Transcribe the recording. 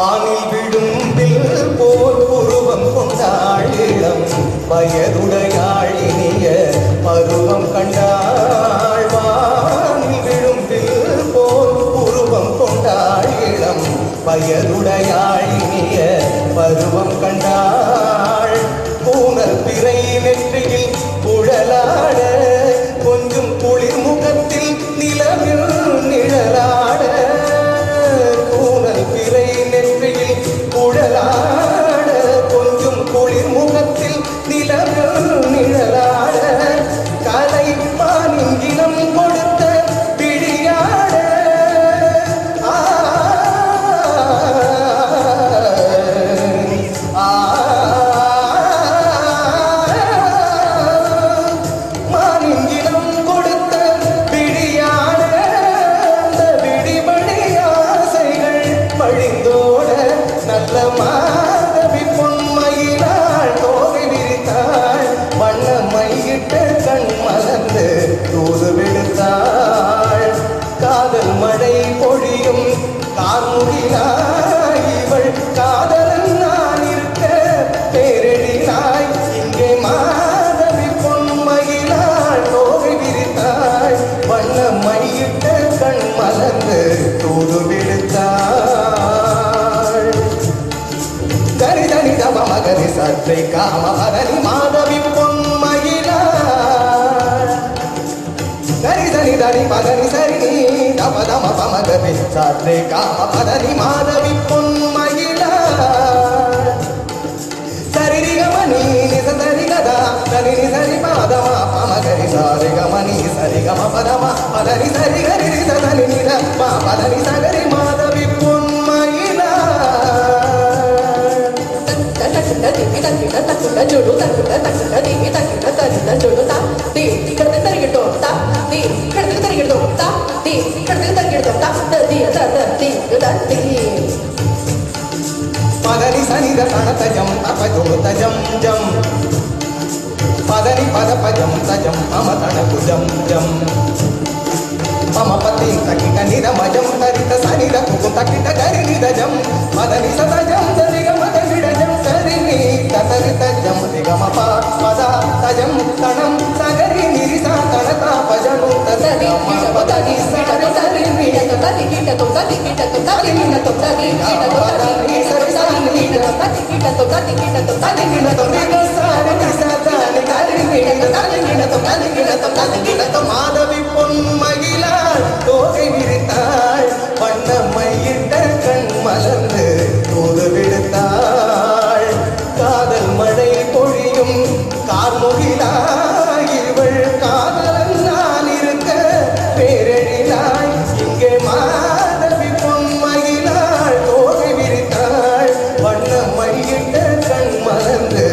வானில் விடும் போல் உருவம் கொண்டாள் இளம் வயதுடையாள் இனிய பருவம் கண்டாள். வானில் விடும் போல் உருவம் கொண்டாள் இளம் வயதுடையாள் இனிய பருவம் கண்டாள். பூனல் பிறை நெற்றியில் குழலாட கொஞ்சம் குளிர் முகத்தில் நிலவில் நிழலாட. பூனல் பிறை நெற்றியில் குழலாட கொஞ்சம் குளிர் முகத்தில் நிலவில் நிழலாட. கலை மானின் இனம் கொடுத்த பிடியாட. மானின் இனம் கொடுத்த பிடியாட. அந்த பிடிபடி ஆசைகள் பழிந்தோட நல்ல மாதவி பொன்மையினாள் தோகை விரித்தாள். வண்ண மையிட்ட கண் மலர்ந்து தூது விடுத்தாள். காதல் மழை பொழியும் கார்முகிலாய் இவள் காதலன் நான் இருக்க பேரெழிலாய். இங்கே மாதவி பொன்மையினாள் தோகை விரித்தாள். வண்ண மையிட்ட கண் மலர்ந்து தூது விடுத்தாள். தரிதனி தவ மகரி சற்றை காம பதனி மாதவி பொன்மையினாள். தரிதனி தனி பதனி சரி தப தம பமகரி சற்றை காம பதனி மாதவி பொன்மையினாள். சரிரி கமனி நிச சரி கதா சரி சரி பாதம பமகரி சாரி கமனி சரி கம பதம பதனி சரி கரி சதனி நித பதனி சகரி மாதவி பொன்மையினாள். జోడు తక్కువ తక్కువ దిగి తక్కువ తరిగిన జోడు తా ది ఇక్కడ తరిగిడో తా ది ఇక్కడ తరిగిడో తా ది ఇక్కడ తరిగిడో తా ది ది పదని సనిద తనతజం తపజో తజం జం పదని పద పజం తజం మమ తనకు జం జం మమ పతి తకిట నిరమజం తరిత సనిద కుకు తకిట గరి నిదజం పదని సతజం సరిగ మద విడజం సరిని తరిత జం దిగమ పద తజం తణం సగరి నిరిస తనత పజను తదరి పదని సగరి సరి నిడ తది కిట తది కిట తది నిన తది కిట తది సరి సరి నిడ తది కిట తది కిట తది నిన తది సరి సదని గరి నిడ తది నిన తది కిట తది కిట மாதவி பொன்மகிழாள் தோகை விரித்தாள். வண்ண மையிட்ட கண் மலர்ந்து தூது விடுத்தாள். காதல் மழை பொழியும் கார்முகிலாய் இவள் காதலன் நான் இருக்க பேரெழிலாய். இங்கே மாதவி பொன்மகிழாள் தோகை விரித்தாள். வண்ண மையிட்ட கண் மலர்ந்து